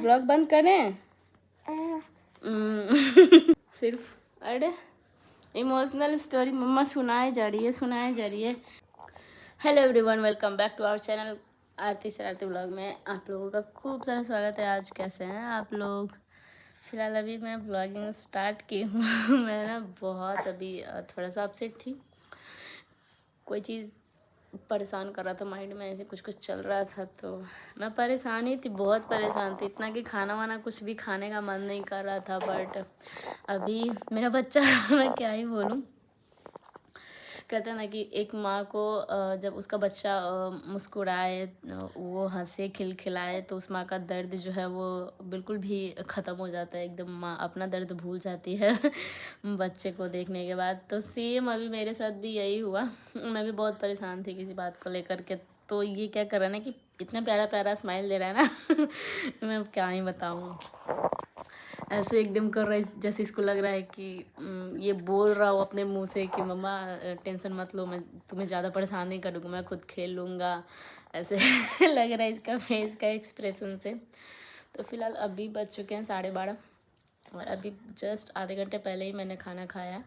Blog बंद करें? सिर्फ अरे इमोशनल स्टोरी मम्मा सुनाए जा रही है। Hello everyone, welcome back to our channel Aarti Shararti blog में आप लोगों का खूब सारा स्वागत है। आज कैसे हैं आप लोग? फिलहाल अभी मैं ब्लॉगिंग स्टार्ट की हूँ। मैं ना बहुत अभी थोड़ा सा अपसेट थी। कोई चीज़ परेशान कर रहा था, माइंड में ऐसे कुछ चल रहा था, तो मैं परेशान ही थी, बहुत परेशान थी, इतना कि खाना वाना कुछ भी खाने का मन नहीं कर रहा था। बट अभी मेरा बच्चा मैं क्या ही बोलूँ, कहते हैं ना कि एक माँ को जब उसका बच्चा मुस्कुराए, वो हंसे खिलखिलाए, तो उस माँ का दर्द जो है वो बिल्कुल भी ख़त्म हो जाता है। एकदम माँ अपना दर्द भूल जाती है बच्चे को देखने के बाद। तो सेम अभी मेरे साथ भी यही हुआ। मैं भी बहुत परेशान थी किसी बात को लेकर के। तो ये क्या कर रहा है ना कि इतना प्यारा प्यारा स्माइल दे रहा है ना मैं अब क्या ही बताऊँ। ऐसे एकदम कर रहा है जैसे इसको लग रहा है कि ये बोल रहा हो अपने मुंह से कि मम्मा टेंशन मत लो, मैं तुम्हें ज़्यादा परेशान नहीं करूँगा, मैं खुद खेल लूँगा। ऐसे लग रहा है इसका फेस का एक्सप्रेशन से। तो फिलहाल अभी बज चुके हैं 12:30 और अभी जस्ट आधे घंटे पहले ही मैंने खाना खाया।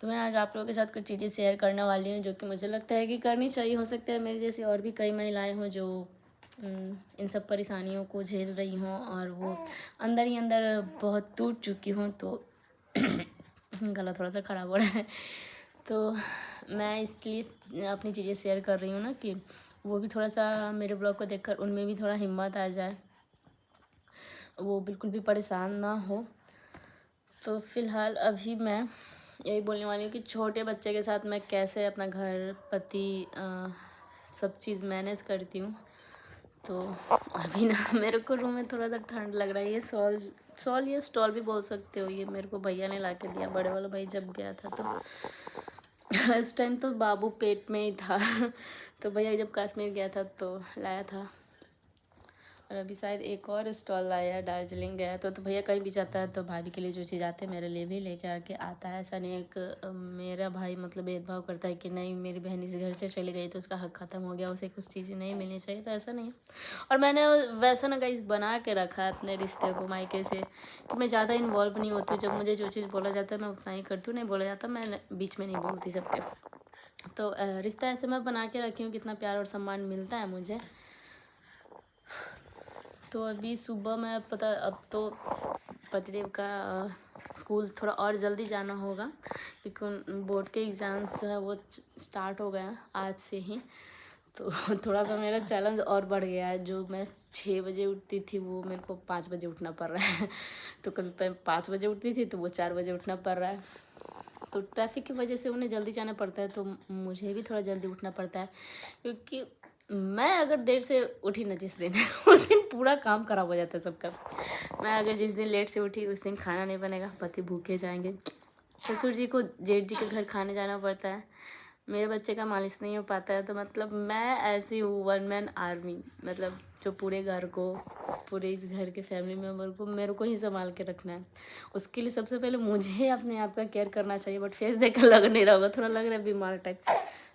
तो मैं आज आप लोगों के साथ कुछ चीज़ें शेयर करने वाली हूँ जो कि मुझे लगता है कि करनी चाहिए। हो सकता है मेरे जैसी और भी कई महिलाएं हों जो इन सब परेशानियों को झेल रही हों और वो अंदर ही अंदर बहुत टूट चुकी हों। तो गला थोड़ा सा ख़राब हो रहा है, तो मैं इसलिए अपनी चीज़ें शेयर कर रही हूँ ना कि वो भी थोड़ा सा मेरे ब्लॉग को देखकर उनमें भी थोड़ा हिम्मत आ जाए, वो बिल्कुल भी परेशान ना हो। तो फ़िलहाल अभी मैं यही बोलने वाली हूँ कि छोटे बच्चे के साथ मैं कैसे अपना घर पति सब चीज़ मैनेज करती हूँ। तो अभी ना मेरे को रूम में थोड़ा सा ठंड लग रहा है। ये सॉल या स्टॉल भी बोल सकते हो, ये मेरे को भैया ने ला के दिया, बड़े वाला भाई जब गया था। तो इस टाइम तो बाबू पेट में ही था तो भैया जब कश्मीर गया था तो लाया था। और अभी शायद एक और स्टॉल लाया है, दार्जिलिंग गया तो भैया कहीं भी जाता है तो भाभी के लिए जो चीज़ आते हैं मेरे लिए भी लेके आके आता है। ऐसा नहीं है एक मेरा भाई मतलब भेदभाव करता है कि नहीं मेरी बहन इस घर से चली गई तो उसका हक ख़त्म हो गया, उसे कुछ चीज़ें नहीं मिलनी चाहिए, तो ऐसा नहीं है। और मैंने वैसा ना गाइस बना के रखा है अपने रिश्ते को मायके से कि मैं ज़्यादा इन्वॉल्व नहीं होती। जब मुझे जो चीज़ बोला जाता है मैं उतना ही करती हूँ, नहीं बोला जाता मैं बीच में नहीं बोलती सबके। तो रिश्ता ऐसे मैं बना के रखी हूँ, कितना प्यार और सम्मान मिलता है मुझे। तो अभी सुबह मैं अब तो पतिदेव का स्कूल थोड़ा और जल्दी जाना होगा क्योंकि बोर्ड के एग्ज़ाम्स जो है वो स्टार्ट हो गए हैं आज से ही। तो थोड़ा सा मेरा चैलेंज और बढ़ गया है। जो मैं 6 बजे उठती थी वो मेरे को 5 बजे उठना पड़ रहा है तो कभी 5 बजे उठती थी तो वो 4 बजे उठना पड़ रहा है। तो ट्रैफिक की वजह से उन्हें जल्दी जाना पड़ता है, तो मुझे भी थोड़ा जल्दी उठना पड़ता है क्योंकि मैं अगर देर से उठी ना जिस दिन उस दिन पूरा काम खराब हो जाता है सबका। मैं अगर जिस दिन लेट से उठी उस दिन खाना नहीं बनेगा, पति भूखे जाएंगे, ससुर जी को जेठ जी के घर खाने जाना पड़ता है, मेरे बच्चे का मालिश नहीं हो पाता है। तो मतलब मैं ऐसी हूँ वन मैन आर्मी, मतलब जो पूरे घर को पूरे इस घर के फैमिली मेम्बर को मेरे को ही संभाल के रखना है। उसके लिए सबसे पहले मुझे अपने आप का केयर करना चाहिए। बट फेस देख कर लग नहीं रहा होगा, थोड़ा लग रहा है बीमार टाइप।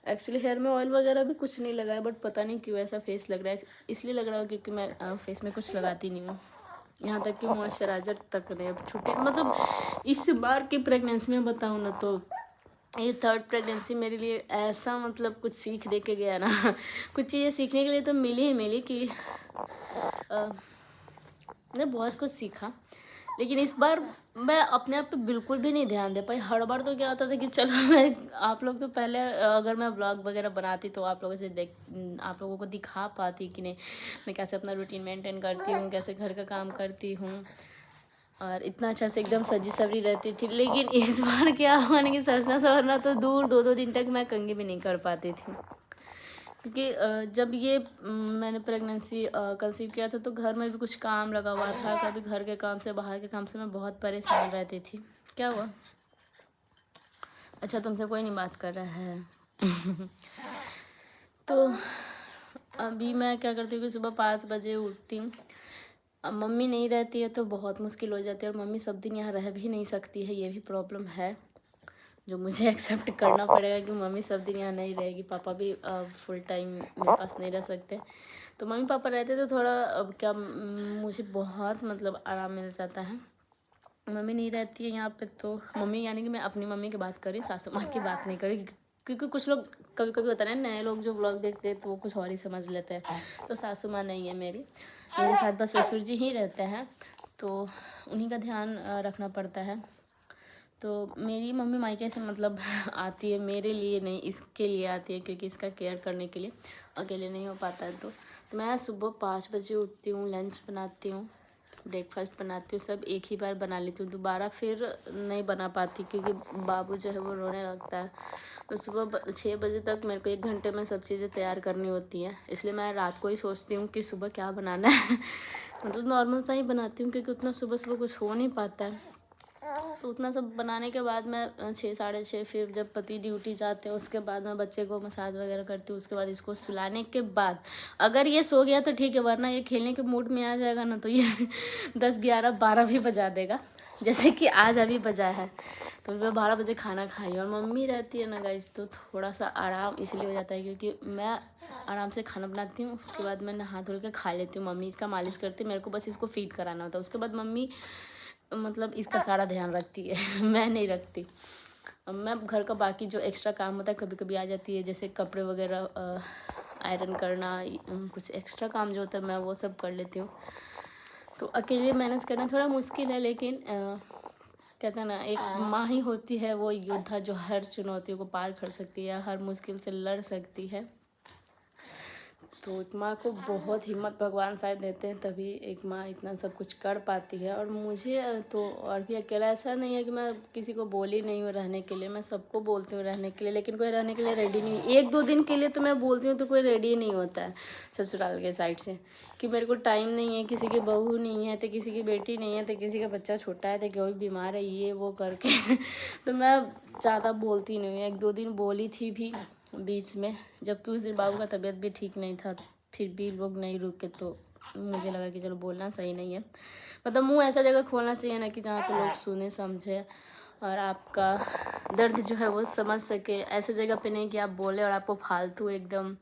एक्चुअली हेयर में ऑयल वगैरह भी कुछ नहीं लगाया, बट पता नहीं क्यों ऐसा फेस लग रहा है। इसलिए लग रहा हो क्योंकि मैं फेस में कुछ लगाती नहीं हूँ, यहाँ तक कि मॉइस्चराइजर तक नहीं। अब छुट्टी मतलब इस बार की प्रेगनेंसी में बताऊँ ना तो ये थर्ड प्रेगनेंसी मेरे लिए ऐसा मतलब कुछ सीख दे के गया ना कुछ चीज़ें सीखने के लिए तो मिली ही मिली कि मैंने बहुत कुछ सीखा। लेकिन इस बार मैं अपने आप पे बिल्कुल भी नहीं ध्यान दे पाई। हर बार तो क्या होता था कि चलो मैं आप लोग तो पहले अगर मैं ब्लॉग वगैरह बनाती तो आप लोगों से आप लोगों को दिखा पाती कि नहीं मैं कैसे अपना रूटीन मेंटेन करती हूँ, कैसे घर का काम करती हूँ और इतना अच्छा से एकदम सजी सवरी रहती थी। लेकिन इस बार क्या हुआ ना कि सजना सवरना तो दूर, 2-2 दिन तक मैं कंघी भी नहीं कर पाती थी क्योंकि जब ये मैंने प्रेगनेंसी कंसीव किया था तो घर में भी कुछ काम लगा हुआ था। कभी घर के काम से बाहर के काम से मैं बहुत परेशान रहती थी। क्या हुआ? अच्छा तुमसे कोई नहीं बात कर रहा है तो अभी मैं क्या करती हूँ कि सुबह 5 बजे उठती हूँ। अब मम्मी नहीं रहती है तो बहुत मुश्किल हो जाती है और मम्मी सब दिन यहाँ रह भी नहीं सकती है, ये भी प्रॉब्लम है जो मुझे एक्सेप्ट करना पड़ेगा कि मम्मी सब दिन यहाँ नहीं रहेगी। पापा भी फुल टाइम मेरे पास नहीं रह सकते, तो मम्मी पापा रहते तो थोड़ा अब क्या मुझे बहुत मतलब आराम मिल जाता है। मम्मी नहीं रहती है यहाँ पे तो मम्मी यानी कि मैं अपनी मम्मी की बात करी, सासू माँ की बात नहीं करी, क्योंकि कुछ लोग कभी कभी होता है ना, नए लोग जो व्लॉग देखते हैं तो वो कुछ और ही समझ लेते हैं। तो सासू माँ नहीं है मेरे साथ, बस ससुर जी ही रहते हैं, तो उन्हीं का ध्यान रखना पड़ता है। तो मेरी मम्मी मायके से मतलब आती है मेरे लिए नहीं, इसके लिए आती है, क्योंकि इसका केयर करने के लिए अकेले नहीं हो पाता है। तो मैं सुबह 5 बजे उठती हूँ, लंच बनाती हूँ, ब्रेकफास्ट बनाती हूँ, सब एक ही बार बना लेती हूँ, दोबारा फिर नहीं बना पाती क्योंकि बाबू जो है वो रोने लगता है। तो सुबह 6 बजे तक मेरे को 1 घंटे में सब चीज़ें तैयार करनी होती हैं, इसलिए मैं रात को ही सोचती हूँ कि सुबह क्या बनाना है। मतलब नॉर्मल सा ही बनाती हूँ क्योंकि उतना सुबह सुबह कुछ हो नहीं पाता है। तो उतना सब बनाने के बाद मैं 6 साढ़े 6 फिर जब पति ड्यूटी जाते हैं उसके बाद मैं बच्चे को मसाज वगैरह करती हूँ। उसके बाद इसको सुलाने के बाद अगर ये सो गया तो ठीक है, वरना ये खेलने के मूड में आ जाएगा ना तो ये 10 11 12 भी बजा देगा, जैसे कि आज अभी बजा है। तो मैं 12 बजे खाना खाई और मम्मी रहती है ना गाइस, तो थोड़ा सा आराम इसलिए हो जाता है क्योंकि मैं आराम से खाना बनाती हूँ, उसके बाद मैं नहा धो के खा लेती हूँ। मम्मी इसका मालिश करती है, मेरे को बस इसको फीड कराना होता है। उसके बाद मम्मी मतलब इसका सारा ध्यान रखती है मैं नहीं रखती। मैं घर का बाकी जो एक्स्ट्रा काम होता है कभी कभी आ जाती है, जैसे कपड़े वगैरह आयरन करना, कुछ एक्स्ट्रा काम जो होता है मैं वो सब कर लेती हूँ। तो अकेले मैनेज करना थोड़ा मुश्किल है, लेकिन कहते हैं ना, एक माँ ही होती है वो योद्धा जो हर चुनौतियों को पार कर सकती है, हर मुश्किल से लड़ सकती है। तो एक माँ को बहुत हिम्मत भगवान शायद देते हैं, तभी एक माँ इतना सब कुछ कर पाती है। और मुझे तो और भी अकेला ऐसा नहीं है कि मैं किसी को बोली नहीं हूँ रहने के लिए, मैं सबको बोलती हूँ रहने के लिए, लेकिन कोई रहने के लिए रेडी नहीं। 1-2 दिन के लिए तो मैं बोलती हूँ तो कोई रेडी नहीं होता है ससुराल के साइड से, कि मेरे को टाइम नहीं है, किसी की बहू नहीं है, तो किसी की बेटी नहीं है, तो किसी का बच्चा छोटा है, तो कोई बीमार है, ये वो करके तो मैं ज़्यादा बोलती नहीं हूँ। 1-2 दिन बोली थी भी बीच में, जबकि उस दिन बाबू का तबीयत भी ठीक नहीं था, फिर भी लोग नहीं रुके, तो मुझे लगा कि चलो बोलना सही नहीं है। मतलब मुंह ऐसा जगह खोलना चाहिए ना कि जहाँ पे लोग सुने समझे और आपका दर्द जो है वो समझ सके। ऐसे जगह पे नहीं कि आप बोले और आपको फालतू एकदम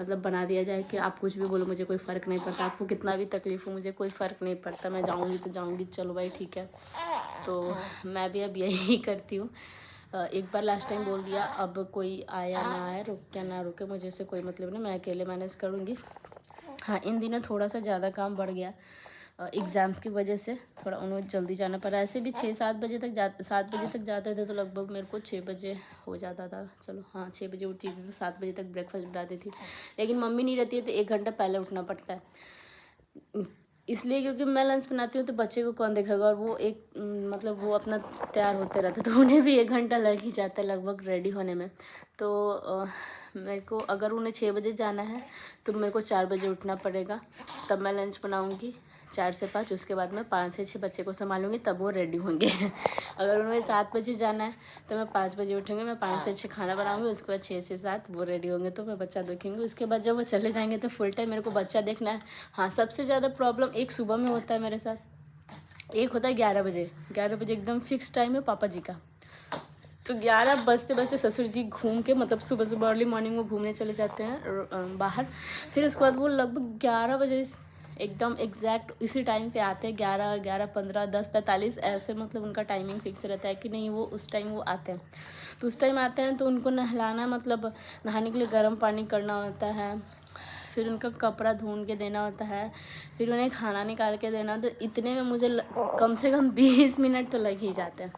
मतलब बना दिया जाए कि आप कुछ भी बोलो मुझे कोई फ़र्क नहीं पड़ता, आपको कितना भी तकलीफ़ हो मुझे कोई फ़र्क नहीं पड़ता, मैं जाऊँगी तो जाऊँगी, चलो भाई ठीक है। तो मैं भी अब यही करती हूँ। एक बार लास्ट टाइम बोल दिया, अब कोई आया ना आए, रुके ना रुके, मुझे इससे कोई मतलब नहीं, मैं अकेले मैनेज करूँगी। हाँ, इन दिनों थोड़ा सा ज़्यादा काम बढ़ गया एग्ज़ाम्स की वजह से, थोड़ा उन्हें जल्दी जाना पड़ा। ऐसे भी 6-7 बजे तक 7 बजे तक जाते थे, तो लगभग मेरे को 6 बजे हो जाता था। चलो हाँ, 6 बजे उठती थी तो 7 बजे तक ब्रेकफास्ट बनाती थी। लेकिन मम्मी नहीं रहती है तो 1 घंटा पहले उठना पड़ता है, इसलिए क्योंकि मैं लंच बनाती हूँ तो बच्चे को कौन देखेगा, और वो एक मतलब वो अपना तैयार होते रहते, तो उन्हें भी 1 घंटा लग ही जाता है लगभग रेडी होने में। तो मेरे को अगर उन्हें 6 बजे जाना है तो मेरे को 4 बजे उठना पड़ेगा, तब मैं लंच बनाऊँगी 4 से 5, उसके बाद मैं 5 से 6 बच्चे को संभालूंगी, तब वो रेडी होंगे। अगर उन्हें 7 बजे जाना है तो मैं 5 बजे उठूँगी, मैं 5 से 6 खाना बनाऊंगी, उसके बाद 6 से 7 वो रेडी होंगे, तो मैं बच्चा देखेंगी। उसके बाद जब वो चले जाएंगे तो फुल टाइम मेरे को बच्चा देखना है। हाँ, सबसे ज़्यादा प्रॉब्लम एक सुबह में होता है मेरे साथ, एक होता है 11 बजे। 11 बजे एकदम फिक्स टाइम है पापा जी का, तो 11 बजते बजते ससुर जी घूम के मतलब सुबह सुबह अर्ली मॉर्निंग में घूमने चले जाते हैं बाहर। फिर उसके बाद वो लगभग 11 बजे एकदम एग्जैक्ट इसी टाइम पे आते हैं, 11, 11:15, 10:45 ऐसे, मतलब उनका टाइमिंग फिक्स रहता है कि नहीं वो उस टाइम वो आते हैं। तो उस टाइम आते हैं तो उनको नहलाना, मतलब नहाने के लिए गर्म पानी करना होता है, फिर उनका कपड़ा धुन के देना होता है, फिर उन्हें खाना निकाल के देना। तो इतने में मुझे कम से कम 20 मिनट तो लग ही जाते हैं,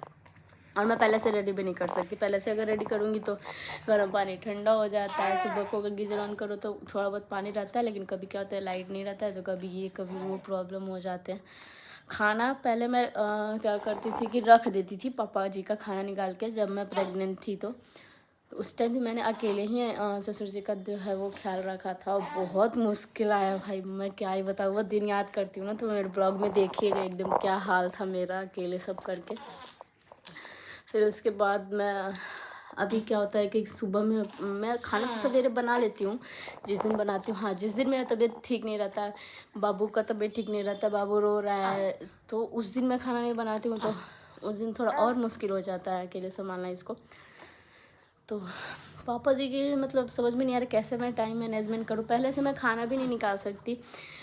और मैं पहले से रेडी भी नहीं कर सकती। पहले से अगर रेडी करूँगी तो गर्म पानी ठंडा हो जाता है, सुबह को अगर गीज़र ऑन करो तो थोड़ा बहुत पानी रहता है, लेकिन कभी क्या होता है लाइट नहीं रहता है तो कभी ये कभी वो प्रॉब्लम हो जाते हैं। खाना पहले मैं क्या करती थी कि रख देती थी पापा जी का खाना निकाल के, जब मैं प्रेग्नेंट थी तो उस टाइम भी मैंने अकेले ही ससुर जी का जो है वो ख्याल रखा था, और बहुत मुश्किल आया भाई, मैं क्या ही बताऊँ। वो दिन याद करती हूँ ना तो मेरे ब्लॉग में देखिएगा एकदम क्या हाल था मेरा अकेले सब करके। फिर उसके बाद मैं अभी क्या होता है कि सुबह में मैं खाना तो सवेरे बना लेती हूँ जिस दिन बनाती हूँ। हाँ, जिस दिन मेरा तबीयत ठीक नहीं रहता, बाबू का तबीयत ठीक नहीं रहता, बाबू रो रहा है, तो उस दिन मैं खाना नहीं बनाती हूँ, तो उस दिन थोड़ा और मुश्किल हो जाता है अकेले संभालना इसको। तो पापा जी की मतलब समझ में नहीं आ रहा कैसे मैं टाइम मैनेजमेंट करूँ। पहले से मैं खाना भी नहीं निकाल सकती।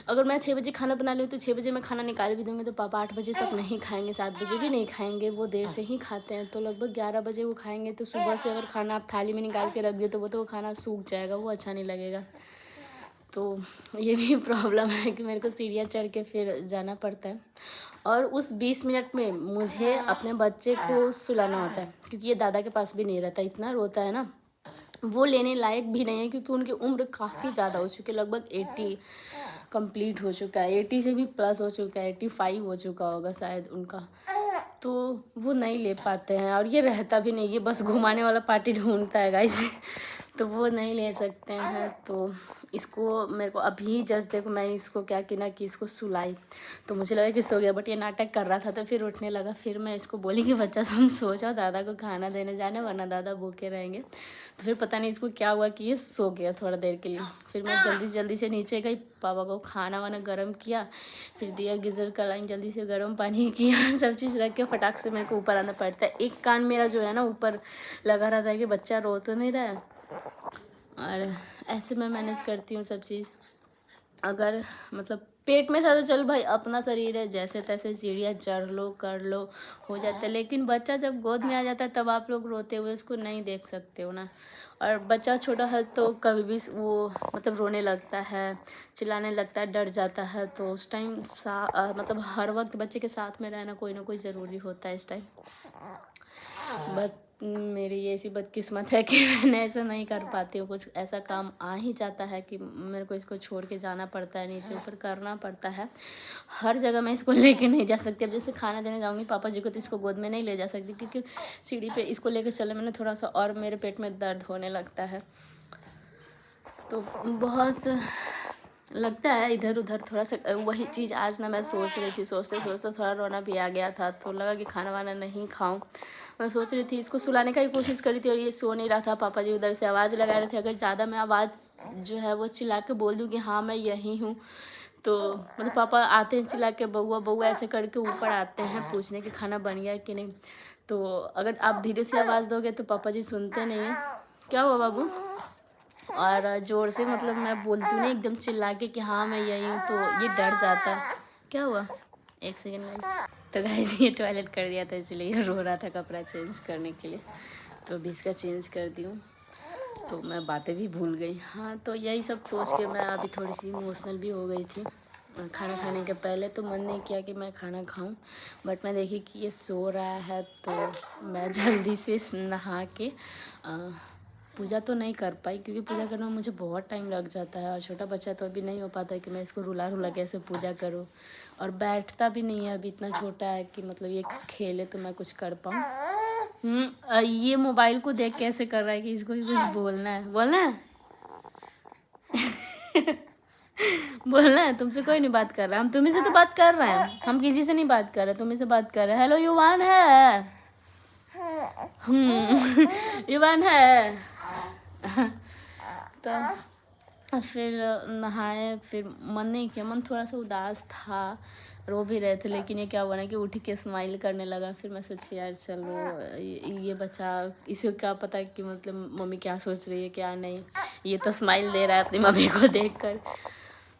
अगर मैं 6 बजे खाना बना लूँ तो 6 बजे मैं खाना निकाल भी दूँगी तो पापा 8 बजे तक नहीं खाएंगे, 7 बजे भी नहीं खाएंगे, वो देर से ही खाते हैं। तो लगभग 11 बजे वो खाएंगे। तो सुबह से अगर खाना आप थाली में निकाल के रख दिए तो वो खाना सूख जाएगा, वो अच्छा नहीं लगेगा। तो ये भी प्रॉब्लम है कि मेरे को सीढ़ियाँ चढ़ के फिर जाना पड़ता है। और उस 20 मिनट में मुझे अपने बच्चे को सुलाना होता है, क्योंकि ये दादा के पास भी नहीं रहता, इतना रोता है ना। वो लेने लायक भी नहीं है क्योंकि उनकी उम्र काफ़ी ज़्यादा हो चुकी है, लगभग 80 कंप्लीट हो चुका है, 80 से भी प्लस हो चुका है, 85 हो चुका होगा शायद उनका। तो वो नहीं ले पाते हैं और ये रहता भी नहीं, ये बस घुमाने वाला पार्टी ढूंढता है गाइस। तो वो नहीं ले सकते हैं। तो इसको मेरे को अभी जस्ट देखो मैंने इसको क्या किया कि इसको सुलाई, तो मुझे लगा कि सो गया, बट ये नाटक कर रहा था तो फिर उठने लगा। फिर मैं इसको बोली कि बच्चा तुम सो जाओ, दादा को खाना देने जाना वरना दादा भूखे रहेंगे। तो फिर पता नहीं इसको क्या हुआ कि ये सो गया थोड़ा देर के लिए। फिर मैं जल्दी से नीचे गई, पापा को खाना वाना गर्म किया, फिर दिया गीज़र का लाइन, जल्दी से गर्म पानी किया, सब चीज़ रख के फटाक से मेरे को ऊपर आना पड़ता है। एक कान मेरा जो है ना ऊपर लगा रहता है कि बच्चा रो तो नहीं रहा है, और ऐसे मैं मैनेज करती हूँ सब चीज़। अगर मतलब पेट में था तो चल भाई अपना शरीर है, जैसे तैसे सीढ़ियाँ चढ़ लो कर लो हो जाता है। लेकिन बच्चा जब गोद में आ जाता है तब आप लोग रोते हुए उसको नहीं देख सकते हो ना। और बच्चा छोटा है तो कभी भी वो मतलब रोने लगता है, चिल्लाने लगता है, डर जाता है। तो उस टाइम मतलब हर वक्त बच्चे के साथ में रहना कोई ना कोई ज़रूरी होता है इस टाइम। बट मेरी ये ऐसी बदकिस्मत है कि मैंने ऐसा नहीं कर पाती हूँ। कुछ ऐसा काम आ ही जाता है कि मेरे को इसको छोड़ के जाना पड़ता है, नीचे ऊपर करना पड़ता है। हर जगह मैं इसको लेके नहीं जा सकती। अब जैसे खाना देने जाऊँगी पापा जी को तो इसको गोद में नहीं ले जा सकती, क्योंकि सीढ़ी पे इसको लेके चले मैंने थोड़ा सा और मेरे पेट में दर्द होने लगता है। तो बहुत लगता है इधर उधर थोड़ा सा। वही चीज़ आज ना मैं सोच रही थी, सोचते सोचते थोड़ा रोना भी आ गया था। तो लगा कि खाना वाना नहीं खाऊं। मैं सोच रही थी इसको सुलाने का ही कोशिश करी थी और ये सो नहीं रहा था। पापा जी उधर से आवाज़ लगा रहे थे। अगर ज़्यादा मैं आवाज़ जो है वो चिल्ला के बोल दूँ कि हाँ मैं यहीं हूँ, तो मतलब पापा आते हैं चिल्ला के बउआ बउआ ऐसे करके ऊपर आते हैं पूछने कि खाना बन गया कि नहीं। तो अगर आप धीरे से आवाज़ दोगे तो पापा जी सुनते नहीं हैं। क्या हुआ बाबू? और ज़ोर से मतलब मैं बोलती हूँ ना एकदम चिल्ला के कि हाँ मैं यही हूँ, तो ये डर जाता है। क्या हुआ? एक सेकेंड गाइस। तो गाइस ये टॉयलेट कर दिया था इसलिए ये रो रहा था कपड़ा चेंज करने के लिए, तो अभी इसका चेंज कर दी हूँ। तो मैं बातें भी भूल गई। हाँ तो यही सब सोच के मैं अभी थोड़ी सी इमोशनल भी हो गई थी। खाना खाने के पहले तो मन नहीं किया कि मैं खाना खाऊं, बट मैं देखी कि ये सो रहा है तो मैं जल्दी से नहा के पूजा तो नहीं कर पाई, क्योंकि पूजा करने में मुझे बहुत टाइम लग जाता है और छोटा बच्चा तो अभी नहीं हो पाता है कि मैं इसको रुला रुला कैसे पूजा करूं। और बैठता भी नहीं है, अभी इतना छोटा है कि मतलब ये खेले तो मैं कुछ कर पाऊँ। ये मोबाइल को देख कैसे कर रहा है कि इसको भी कुछ बोलना है। बोलना है। तुमसे कोई नहीं बात कर रहा, हम तुम्ही से तो बात कर रहे हैं, हम किसी से नहीं बात कर रहे, तुम्ही से बात कर रहे हैं। हेलो युवान है। युवान है। तो फिर नहाए, फिर मन नहीं किया, मन थोड़ा सा उदास था, रो भी रहे थे। लेकिन ये क्या हुआ ना कि उठ के स्माइल करने लगा। फिर मैं सोची यार चलो ये बच्चा, इसे क्या पता कि मतलब मम्मी क्या सोच रही है क्या नहीं, ये तो स्माइल दे रहा है अपनी मम्मी को देखकर।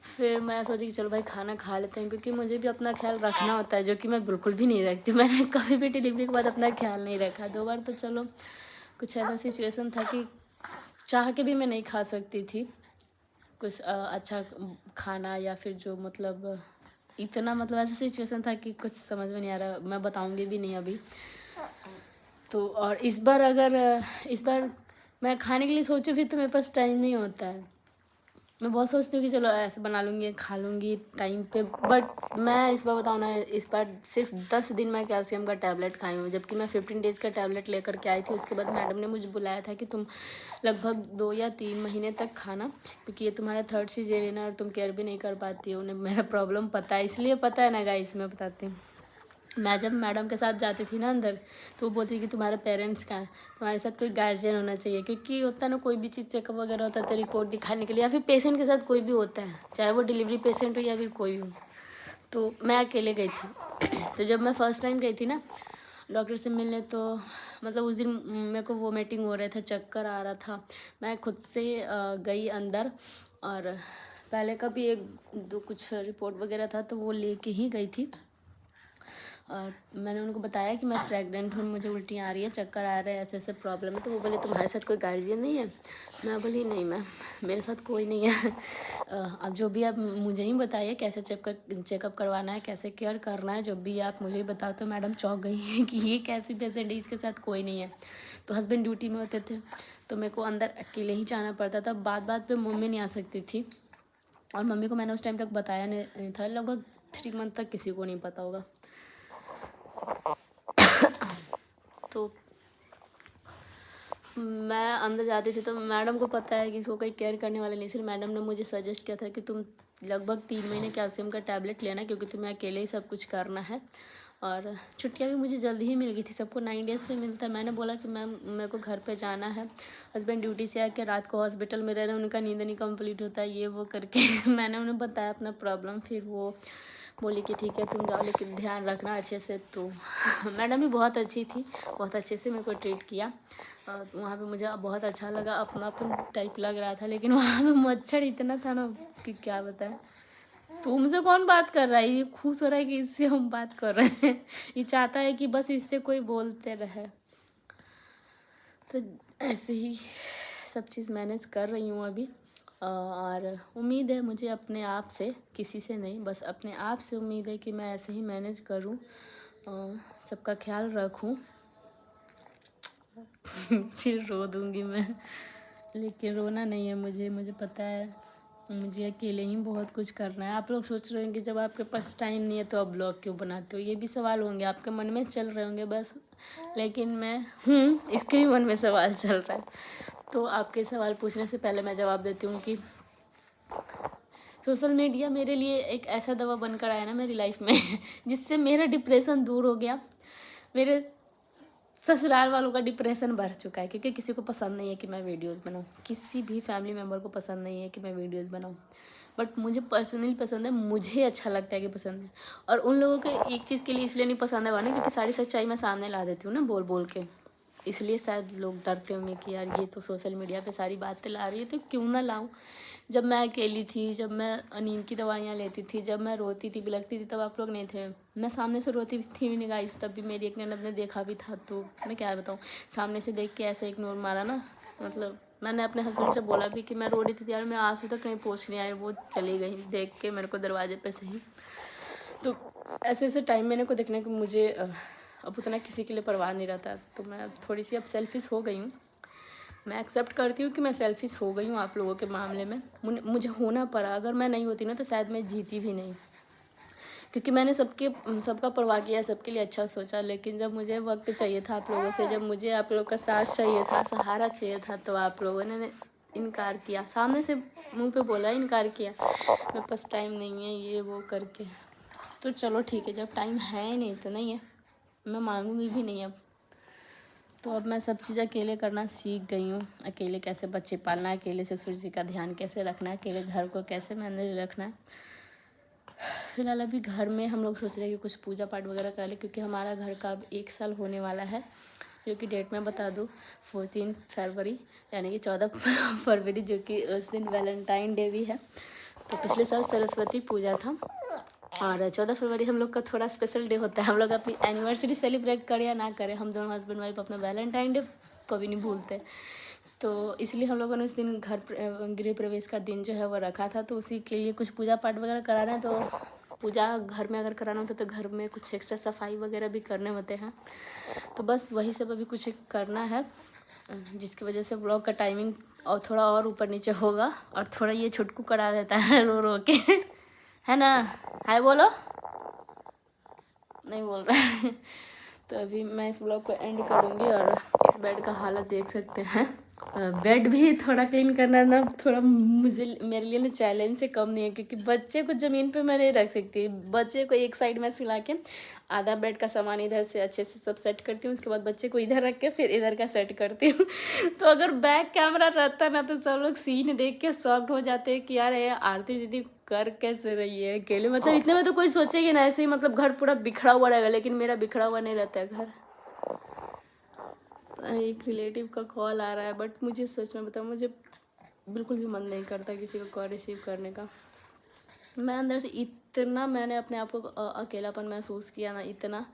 फिर मैं सोची कि चलो भाई खाना खा लेते हैं, क्योंकि मुझे भी अपना ख्याल रखना होता है, जो कि मैं बिल्कुल भी नहीं रखती। मैंने कभी भी डिलीवरी के बाद अपना ख्याल नहीं रखा। 2 बार तो चलो कुछ ऐसा सिचुएशन था कि चाह के भी मैं नहीं खा सकती थी कुछ अच्छा खाना, या फिर जो मतलब इतना मतलब ऐसा सिचुएशन था कि कुछ समझ में नहीं आ रहा। मैं बताऊंगी भी नहीं अभी तो। और इस बार मैं खाने के लिए सोचूं भी तो मेरे पास टाइम नहीं होता है। मैं बहुत सोचती हूँ कि चलो ऐसे बना लूँगी खा लूँगी टाइम पे, बट मैं इस बार बताऊँ ना, इस बार सिर्फ 10 दिन मैं कैल्शियम का टैबलेट खाई हूँ, जबकि मैं 15 डेज़ का टैबलेट लेकर के आई थी। उसके बाद मैडम ने मुझे बुलाया था कि तुम लगभग 2 या 3 महीने तक खाना, क्योंकि ये तुम्हारा 3rd सीज़ेरियन है और तुम केयर भी नहीं कर पाती हो। उन्हें मेरा प्रॉब्लम पता है, इसलिए पता है ना गाइस, मैं बताती हूँ। मैं जब मैडम के साथ जाती थी ना अंदर, तो वो बोलती कि तुम्हारे पेरेंट्स कहाँ हैं, तुम्हारे साथ कोई गार्जियन होना चाहिए, क्योंकि होता है ना कोई भी चीज़ चेकअप वगैरह होता है तो रिपोर्ट दिखाने के लिए, या फिर पेशेंट के साथ कोई भी होता है, चाहे वो डिलीवरी पेशेंट हो या फिर कोई हो। तो मैं अकेले गई थी। तो जब मैं फ़र्स्ट टाइम गई थी ना, डॉक्टर से मिलने, तो मतलब उस दिन मेरे को वोमिटिंग हो रहा था, चक्कर आ रहा था। मैं खुद से गई अंदर, और पहले का भी एक दो कुछ रिपोर्ट वगैरह था तो वो लेके ही गई थी। और मैंने उनको बताया कि मैं प्रेग्नेंट हूँ, मुझे उल्टियाँ आ रही है, चक्कर आ रहा है, ऐसे ऐसे प्रॉब्लम है। तो वो बोले तुम्हारे साथ कोई गार्जियन नहीं है? मैं बोली नहीं मैम, मेरे साथ कोई नहीं है। अब जो भी आप मुझे ही बताइए कैसे चेकअप करवाना है, कैसे केयर करना है, जो भी आप मुझे ही बताओ। तो मैडम चौंक गई कि ये कैसी पेशेंट है, इसके साथ कोई नहीं है। तो हस्बैंड ड्यूटी में होते थे तो मेरे को अंदर अकेले ही जाना पड़ता था। बात बात पे मम्मी नहीं आ सकती थी, और मम्मी को मैंने उस टाइम तक बताया नहीं था। लगभग 3 मंथ तक किसी को नहीं पता होगा। तो मैं अंदर जाती थी तो मैडम को पता है कि इसको कोई केयर करने वाला नहीं, इसलिए मैडम ने मुझे सजेस्ट किया था कि तुम लगभग 3 महीने कैल्शियम का टैबलेट लेना, क्योंकि तुम्हें अकेले ही सब कुछ करना है। और छुट्टियां भी मुझे जल्दी ही मिल गई थी, सबको 9 डेज़ पे मिलता है। मैंने बोला कि मैम मेरे को घर पे जाना है, हस्बैंड ड्यूटी से आके रात को हॉस्पिटल में रह रहे हैं, उनका नींद नहीं कंप्लीट होता है, ये वो करके मैंने उन्हें बताया अपना प्रॉब्लम। फिर वो बोली कि ठीक है तुम जाओ, लेकिन ध्यान रखना अच्छे से। तो मैडम भी बहुत अच्छी थी, बहुत अच्छे से मेरे को ट्रीट किया। और वहाँ पे मुझे बहुत अच्छा लगा, अपनापन टाइप लग रहा था। लेकिन वहाँ पे मच्छर इतना था ना कि क्या बताएं। तुमसे कौन बात कर रहा है, ये खुश हो रहा है कि इससे हम बात कर रहे हैं, ये चाहता है कि बस इससे कोई बोलते रहे। तो ऐसे ही सब चीज़ मैनेज कर रही हूँ अभी। और उम्मीद है मुझे अपने आप से, किसी से नहीं, बस अपने आप से उम्मीद है कि मैं ऐसे ही मैनेज करूँ, सबका ख्याल रखूँ। फिर रो दूँगी मैं, लेकिन रोना नहीं है मुझे पता है मुझे अकेले ही बहुत कुछ करना है। आप लोग सोच रहे होंगे जब आपके पास टाइम नहीं है तो आप ब्लॉग क्यों बनाते हो, ये भी सवाल होंगे आपके मन में चल रहे होंगे बस। लेकिन मैं इसके भी मन में सवाल चल रहा है। तो आपके सवाल पूछने से पहले मैं जवाब देती हूँ कि सोशल मीडिया मेरे लिए एक ऐसा दवा बनकर आया ना मेरी लाइफ में जिससे मेरा डिप्रेशन दूर हो गया। मेरे ससुराल वालों का डिप्रेशन बढ़ चुका है, क्योंकि किसी को पसंद नहीं है कि मैं वीडियोस बनाऊँ, किसी भी फैमिली मेम्बर को पसंद नहीं है कि मैं वीडियोस बनाऊँ, बट मुझे पर्सनली पसंद है, मुझे अच्छा लगता है कि पसंद है। और उन लोगों को एक चीज़ के लिए इसलिए नहीं पसंद है ना, क्योंकि सारी सच्चाई मैं सामने ला देती हूँ ना बोल बोल के, इसलिए शायद लोग डरते होंगे कि यार ये तो सोशल मीडिया पे सारी बातें ला रही है तो क्यों ना लाऊं। जब मैं अकेली थी, जब मैं नींद की दवाइयाँ लेती थी, जब मैं रोती थी बिलखती थी, तब आप लोग नहीं थे। मैं सामने से रोती थी भी नहीं गाइस, तब भी मेरी एक ननद ने देखा भी था। तो मैं क्या बताऊँ, सामने से देख के ऐसे इग्नोर मारा ना, मतलब मैंने अपने हस्बैंड से बोला भी कि मैं रो रही थी यार, मैं आंसू तक नहीं पहुँच नहीं आई, वो चली गई देख के मेरे को दरवाजे पे से ही। तो ऐसे ऐसे टाइम मैंने को देखने को मुझे अब उतना किसी के लिए परवाह नहीं रहता। तो मैं थोड़ी सी अब सेल्फिश हो गई हूँ, मैं एक्सेप्ट करती हूँ कि मैं सेल्फिश हो गई हूँ आप लोगों के मामले में, मुझे होना पड़ा। अगर मैं नहीं होती ना तो शायद मैं जीती भी नहीं, क्योंकि मैंने सबका परवाह किया, सबके लिए अच्छा सोचा। लेकिन जब मुझे वक्त चाहिए था आप लोगों से, जब मुझे आप लोगों का साथ चाहिए था, सहारा चाहिए था, तो आप लोगों ने इनकार किया, सामने से मुंह पे बोला, इनकार किया, मेरे पास टाइम नहीं है ये वो करके। तो चलो ठीक है, जब टाइम है ही नहीं तो नहीं है, मैं मांगूंगी भी नहीं अब। तो अब मैं सब चीज़ अकेले करना सीख गई हूँ, अकेले कैसे बच्चे पालना है, अकेले ससुर जी का ध्यान कैसे रखना है, अकेले घर को कैसे मैनेज रखना है। फिलहाल अभी घर में हम लोग सोच रहे हैं कि कुछ पूजा पाठ वगैरह कर ले, क्योंकि हमारा घर का अब 1 साल होने वाला है, जो कि डेट में बता दूँ 14 फरवरी, यानी कि 14 फरवरी, जो कि उस दिन वैलेंटाइन डे भी है। तो पिछले साल सरस्वती पूजा था, और 14 फरवरी हम लोग का थोड़ा स्पेशल डे होता है। हम लोग अपनी एनिवर्सरी सेलिब्रेट करें या ना करें, हम दोनों हस्बैंड वाइफ अपना वैलेंटाइन डे कभी नहीं भूलते। तो इसलिए हम लोगों ने उस दिन गृह प्रवेश का दिन जो है वो रखा था, तो उसी के लिए कुछ पूजा पाठ वगैरह करा रहे हैं। तो पूजा घर में अगर कराना होता तो घर में कुछ एक्स्ट्रा सफाई वगैरह भी करने होते हैं। तो बस वही सब अभी कुछ करना है, जिसकी वजह से ब्लॉग का टाइमिंग और थोड़ा और ऊपर नीचे होगा, और थोड़ा ये छुटकू करा देता है रो रो के है ना, हाय बोलो, नहीं बोल रहा है। तो अभी मैं इस ब्लॉग को एंड करूँगी, और इस बेड का हालत देख सकते हैं। बेड भी थोड़ा क्लीन करना ना, थोड़ा मेरे लिए ना चैलेंज से कम नहीं है, क्योंकि बच्चे को ज़मीन पे मैं नहीं रख सकती। बच्चे को एक साइड में सुला के आधा बेड का सामान इधर से अच्छे से सब सेट करती हूँ, उसके बाद बच्चे को इधर रख के फिर इधर का सेट करती हूँ। तो अगर बैक कैमरा रहता ना तो सब लोग सीन देख के शॉक्ड हो जाते हैं कि यार ये आरती दीदी कर कैसे रही है अकेले। मतलब इतने में तो कोई सोचेगी ना, ऐसे ही मतलब घर पूरा बिखरा हुआ रहेगा, लेकिन मेरा बिखरा हुआ नहीं रहता है घर। एक रिलेटिव का कॉल आ रहा है, बट मुझे सच में बताऊँ, मुझे बिल्कुल भी मन नहीं करता किसी का कॉल रिसीव करने का। मैं अंदर से इतना मैंने अपने आप को अकेलापन महसूस किया ना, इतना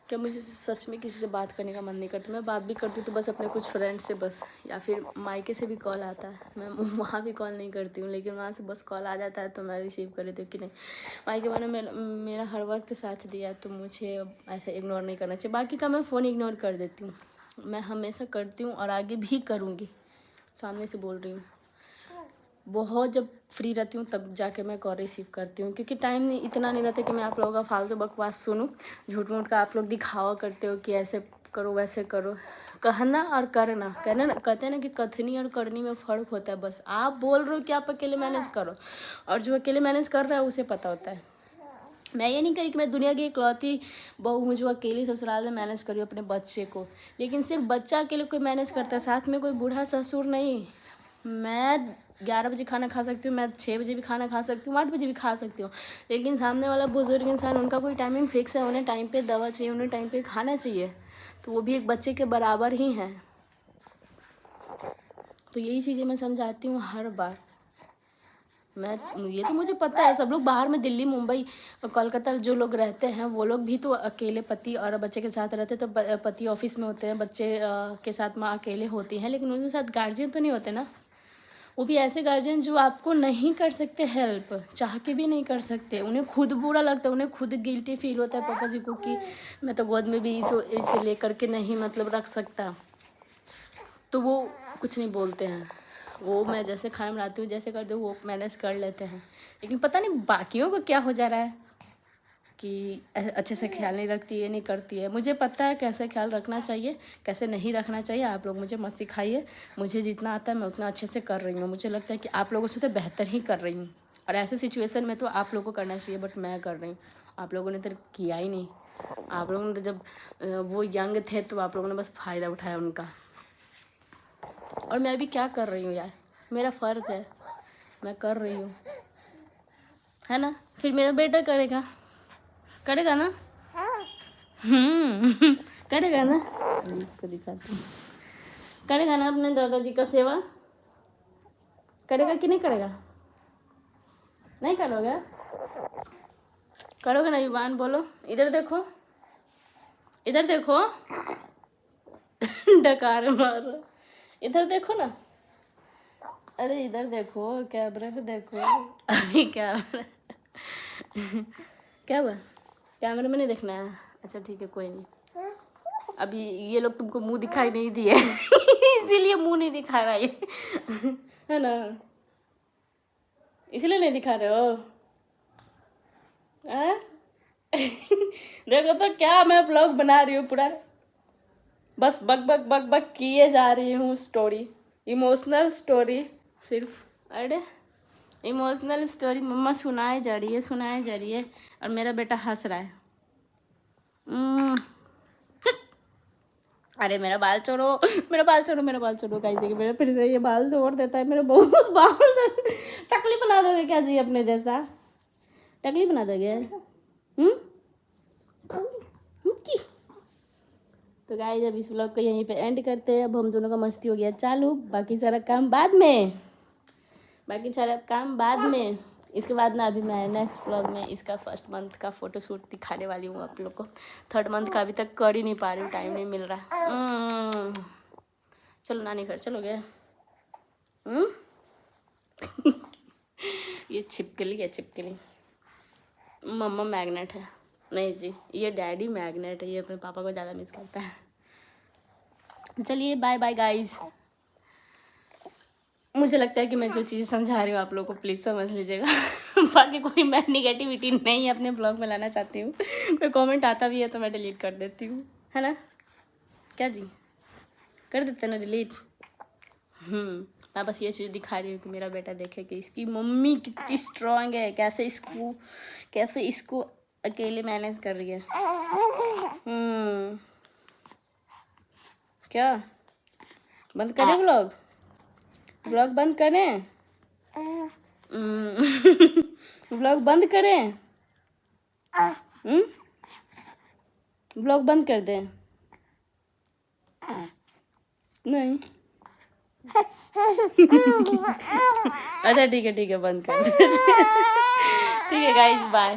कि मुझे सच में किसी से बात करने का मन नहीं करता। मैं बात भी करती हूँ तो बस अपने कुछ फ्रेंड से बस, या फिर मायके से भी कॉल आता है, मैं वहाँ भी कॉल नहीं करती हूँ, लेकिन वहाँ से बस कॉल आ जाता है तो मैं रिसीव कर लेती हूँ कि नहीं, मायके वालों ने मेरा हर वक्त साथ दिया तो मुझे ऐसे इग्नोर नहीं करना चाहिए। बाकी का मैं फ़ोन इग्नोर कर देती हूँ, मैं हमेशा करती हूँ और आगे भी करूँगी, सामने से बोल रही हूँ। बहुत जब फ्री रहती हूँ तब जाके मैं कॉल रिसीव करती हूँ, क्योंकि टाइम नहीं इतना नहीं रहता कि मैं आप लोगों का फालतू बकवास सुनूँ, झूठ मूठ का आप लोग दिखावा करते हो कि ऐसे करो वैसे करो। कहना और करना, कहना ना, कहते हैं ना कि कथनी और करनी में फ़र्क होता है। बस आप बोल रहे हो कि आप अकेले मैनेज करो, और जो अकेले मैनेज कर रहा है उसे पता होता है। मैं ये नहीं करी कि मैं दुनिया की इकलौती बहू हूँ जो अकेली ससुराल में मैनेज करी अपने बच्चे को, लेकिन सिर्फ बच्चा अकेले कोई मैनेज करता है, साथ में कोई बूढ़ा ससुर नहीं। मैं 11 बजे खाना खा सकती हूँ, मैं 6 बजे भी खाना खा सकती हूँ, 8 बजे भी खा सकती हूँ, लेकिन सामने वाला बुजुर्ग इंसान, उनका कोई टाइमिंग फिक्स है, उन्हें टाइम पे दवा चाहिए, उन्हें टाइम पे खाना चाहिए, तो वो भी एक बच्चे के बराबर ही हैं। तो यही चीज़ें मैं समझाती हूँ हर बार। मैं ये तो मुझे पता है, सब लोग बाहर में दिल्ली मुंबई कोलकाता जो लोग रहते हैं वो लोग भी तो अकेले पति और बच्चे के साथ रहते, तो पति ऑफिस में होते हैं, बच्चे के साथ माँ अकेले होती हैं, लेकिन उनके साथ गार्जियन तो नहीं होते ना। वो भी ऐसे गार्जियन जो आपको नहीं कर सकते हेल्प, चाह के भी नहीं कर सकते, उन्हें खुद बुरा लगता है, उन्हें खुद गिल्टी फील होता है पापा जी को कि मैं तो गोद में भी इसे लेकर के नहीं मतलब रख सकता, तो वो कुछ नहीं बोलते हैं। वो मैं जैसे खाना बनाती हूँ, जैसे करती हूँ, वो मैनेज कर लेते हैं, लेकिन पता नहीं बाकियों को क्या हो जा रहा है कि अच्छे से ख्याल नहीं रखती है, नहीं करती है। मुझे पता है कैसे ख्याल रखना चाहिए, कैसे नहीं रखना चाहिए। आप लोग मुझे मत सिखाइए, मुझे जितना आता है मैं उतना अच्छे से कर रही हूँ। मुझे लगता है कि आप लोगों से तो बेहतर ही कर रही हूँ, और ऐसे सिचुएशन में तो आप लोगों को करना चाहिए, बट मैं कर रही हूँ, आप लोगों ने तो किया ही नहीं। आप लोगों ने तो जब वो यंग थे तो आप लोगों ने बस फ़ायदा उठाया उनका, और मैं भी क्या कर रही हूँ यार, मेरा फ़र्ज़ है, मैं कर रही हूँ, है ना। फिर मेरा बेटा करेगा, करेगा ना, करेगा ना, इसको दिखाती हूँ, करेगा ना अपने दादाजी का सेवा, करेगा कि नहीं करेगा, नहीं करोगे, करोगे ना युवान, बोलो, इधर देखो, इधर देखो, डकार मार, इधर देखो ना, अरे इधर देखो, कैमरे में देखो, अभी कैमरा क्या हुआ, कैमरे में नहीं देखना है, अच्छा ठीक है कोई नहीं। अभी ये लोग तुमको मुंह दिखाई नहीं दिए इसीलिए मुंह नहीं दिखा रहा ये है ना, इसलिए नहीं दिखा रहे हो देखो तो क्या मैं व्लॉग बना रही हूँ पूरा, बस बक बक बक बक किए जा रही हूँ, स्टोरी, इमोशनल स्टोरी सिर्फ। अरे इमोशनल स्टोरी मम्मा सुनाए जा रही है, सुनाए जा रही है, और मेरा बेटा हंस रहा है। अरे मेरा बाल छोड़ो, मेरा बाल छोड़ो, मेरा बाल छोड़ो, गाइस देखिए मेरा फिर से ये बाल तोड़ देता है, मेरा बहुत बाल टकली बना दोगे क्या जी अपने जैसा, टकली बना दोगे की? तो गाइस अब इस व्लॉग को यहीं पे एंड करते हैं। अब हम दोनों का मस्ती हो गया चालू, बाकी सारा काम बाद में, बाकी सारा काम बाद में। इसके बाद ना अभी मैं नेक्स्ट व्लॉग में इसका फर्स्ट मंथ का फ़ोटो शूट दिखाने वाली हूँ आप लोग को। थर्ड मंथ का अभी तक कर ही नहीं पा रही हूँ, टाइम नहीं मिल रहा। चलो नानी घर चलोगे? ये छिपकली है, छिपकली। मम्मा मैग्नेट है, नहीं जी ये डैडी मैग्नेट है, ये अपने पापा को ज़्यादा मिस करता है। चलिए बाय बाय गाइज। मुझे लगता है कि मैं जो चीज़ें समझा रही हूँ आप लोगों को प्लीज़ समझ लीजिएगा बाकी कोई मैं निगेटिविटी नहीं अपने ब्लॉग में लाना चाहती हूँ। कोई कमेंट आता भी है तो मैं डिलीट कर देती हूँ, है ना, क्या जी, कर देते ना डिलीट। मैं बस ये चीज़ दिखा रही हूँ कि मेरा बेटा देखे कि इसकी मम्मी कितनी स्ट्रांग है, कैसे इसको अकेले मैनेज कर रही है। क्या बंद करें व्लॉग, व्लॉग बंद करें, व्लॉग बंद करें, व्लॉग बंद कर दें। नहीं अच्छा ठीक है बंद कर ठीक है गाइस बाय।